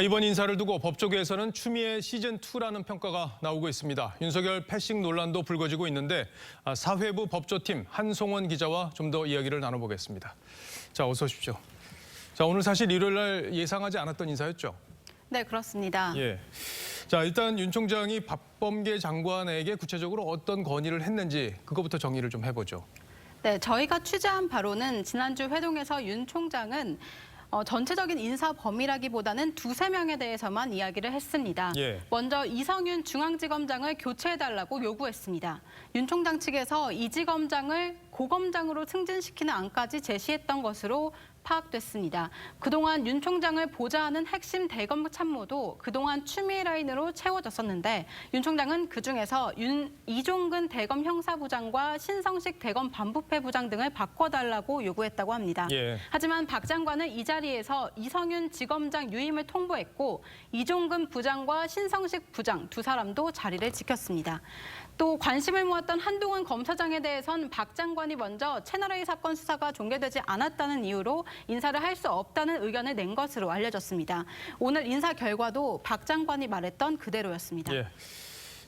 이번 인사를 두고 법조계에서는 추미애 시즌2라는 평가가 나오고 있습니다. 윤석열 패싱 논란도 불거지고 있는데 사회부 법조팀 한송원 기자와 좀 더 이야기를 나눠보겠습니다. 자, 어서 오십시오. 자, 오늘 사실 일요일 날 예상하지 않았던 인사였죠? 네, 그렇습니다. 예. 자, 일단 윤 총장이 박범계 장관에게 구체적으로 어떤 건의를 했는지 그거부터 정리를 좀 해보죠. 네, 저희가 취재한 바로는 지난주 회동에서 윤 총장은 전체적인 인사 범위라기보다는 두세 명에 대해서만 이야기를 했습니다. 예. 먼저 이성윤 중앙지검장을 교체해달라고 요구했습니다. 윤 총장 측에서 이 지검장을 고검장으로 승진시키는 안까지 제시했던 것으로 파악됐습니다. 그동안 윤 총장을 보좌하는 핵심 대검 참모도 그동안 추미애 라인으로 채워졌었는데 윤 총장은 그중에서 이종근 대검 형사부장과 신성식 대검 반부패 부장 등을 바꿔달라고 요구했다고 합니다. 예. 하지만 박 장관은 이 자리에서 이성윤 지검장 유임을 통보했고 이종근 부장과 신성식 부장 두 사람도 자리를 지켰습니다. 또 관심을 모았던 한동훈 검사장에 대해선 박 장관이 먼저 채널A 사건 수사가 종결되지 않았다는 이유로 인사를 할 수 없다는 의견을 낸 것으로 알려졌습니다. 오늘 인사 결과도 박 장관이 말했던 그대로였습니다. 예.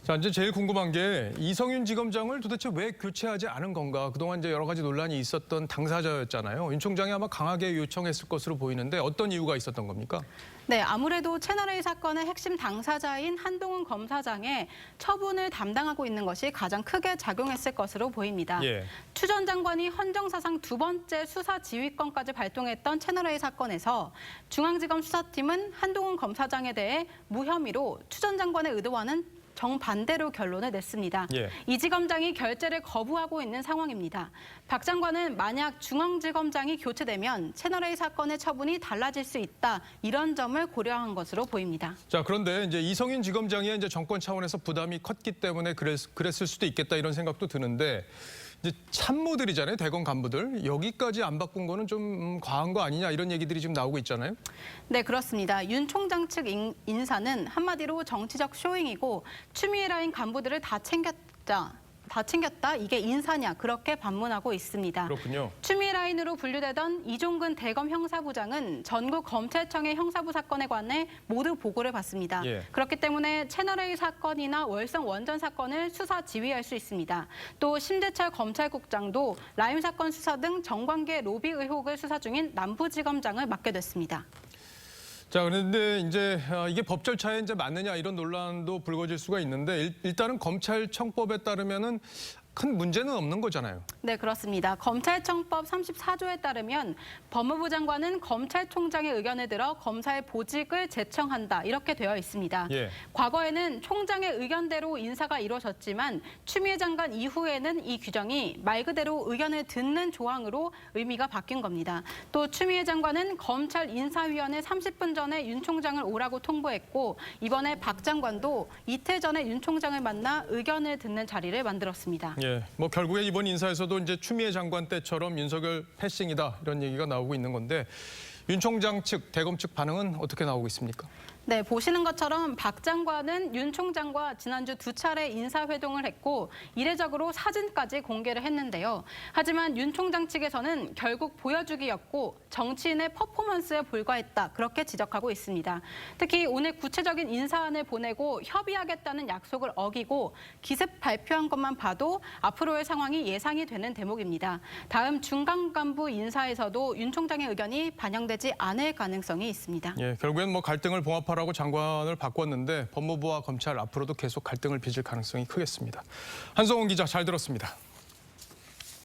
자, 이제 제일 궁금한 게 이성윤 지검장을 도대체 왜 교체하지 않은 건가? 그동안 이제 여러 가지 논란이 있었던 당사자였잖아요. 윤 총장이 아마 강하게 요청했을 것으로 보이는데 어떤 이유가 있었던 겁니까? 네, 아무래도 채널A 사건의 핵심 당사자인 한동훈 검사장의 처분을 담당하고 있는 것이 가장 크게 작용했을 것으로 보입니다. 예. 추 전 장관이 헌정사상 두 번째 수사 지휘권까지 발동했던 채널A 사건에서 중앙지검 수사팀은 한동훈 검사장에 대해 무혐의로 추 전 장관의 의도와는 정반대로 결론을 냈습니다. 예. 이 지검장이 결재를 거부하고 있는 상황입니다. 박 장관은 만약 중앙지검장이 교체되면 채널A 사건의 처분이 달라질 수 있다. 이런 점을 고려한 것으로 보입니다. 자, 그런데 이제 이성윤 지검장이 이제 정권 차원에서 부담이 컸기 때문에 그랬을 수도 있겠다 이런 생각도 드는데 이제 참모들이잖아요, 대검 간부들. 여기까지 안 바꾼 거는 좀 과한 거 아니냐 이런 얘기들이 지금 나오고 있잖아요. 네, 그렇습니다. 윤 총장 측 인사는 한마디로 정치적 쇼잉이고 추미애 라인 간부들을 다 챙겼다. 이게 인사냐 그렇게 반문하고 있습니다. 그렇군요. 추미애 라인으로 분류되던 이종근 대검 형사부장은 전국 검찰청의 형사부 사건에 관해 모두 보고를 받습니다. 예. 그렇기 때문에 채널A 사건이나 월성 원전 사건을 수사 지휘할 수 있습니다. 또 심재철 검찰국장도 라임 사건 수사 등 정관계 로비 의혹을 수사 중인 남부지검장을 맡게 됐습니다. 자, 그런데 이제 이게 법 절차에 이제 맞느냐 이런 논란도 불거질 수가 있는데 일단은 검찰청법에 따르면은 큰 문제는 없는 거잖아요. 네, 그렇습니다. 검찰청법 34조에 따르면 법무부 장관은 검찰총장의 의견에 들어 검사의 보직을 제청한다. 이렇게 되어 있습니다. 예. 과거에는 총장의 의견대로 인사가 이루어졌지만 추미애 장관 이후에는 이 규정이 말 그대로 의견을 듣는 조항으로 의미가 바뀐 겁니다. 또 추미애 장관은 검찰 인사위원회 30분 전에 윤 총장을 오라고 통보했고 이번에 박 장관도 이틀 전에 윤 총장을 만나 의견을 듣는 자리를 만들었습니다. 예, 뭐 결국에 이번 인사에서도 이제 추미애 장관 때처럼 윤석열 패싱이다 이런 얘기가 나오고 있는 건데 윤 총장 측, 대검 측 반응은 어떻게 나오고 있습니까? 네, 보시는 것처럼 박 장관은 윤 총장과 지난주 두 차례 인사회동을 했고 이례적으로 사진까지 공개를 했는데요. 하지만 윤 총장 측에서는 결국 보여주기였고 정치인의 퍼포먼스에 불과했다. 그렇게 지적하고 있습니다. 특히 오늘 구체적인 인사안을 보내고 협의하겠다는 약속을 어기고 기습 발표한 것만 봐도 앞으로의 상황이 예상이 되는 대목입니다. 다음 중간 간부 인사에서도 윤 총장의 의견이 반영되지 않을 가능성이 있습니다. 예, 결국엔 뭐 갈등을 봉합하라고 장관을 바꿨는데 법무부와 검찰 앞으로도 계속 갈등을 빚을 가능성이 크겠습니다. 한성훈 기자 잘 들었습니다.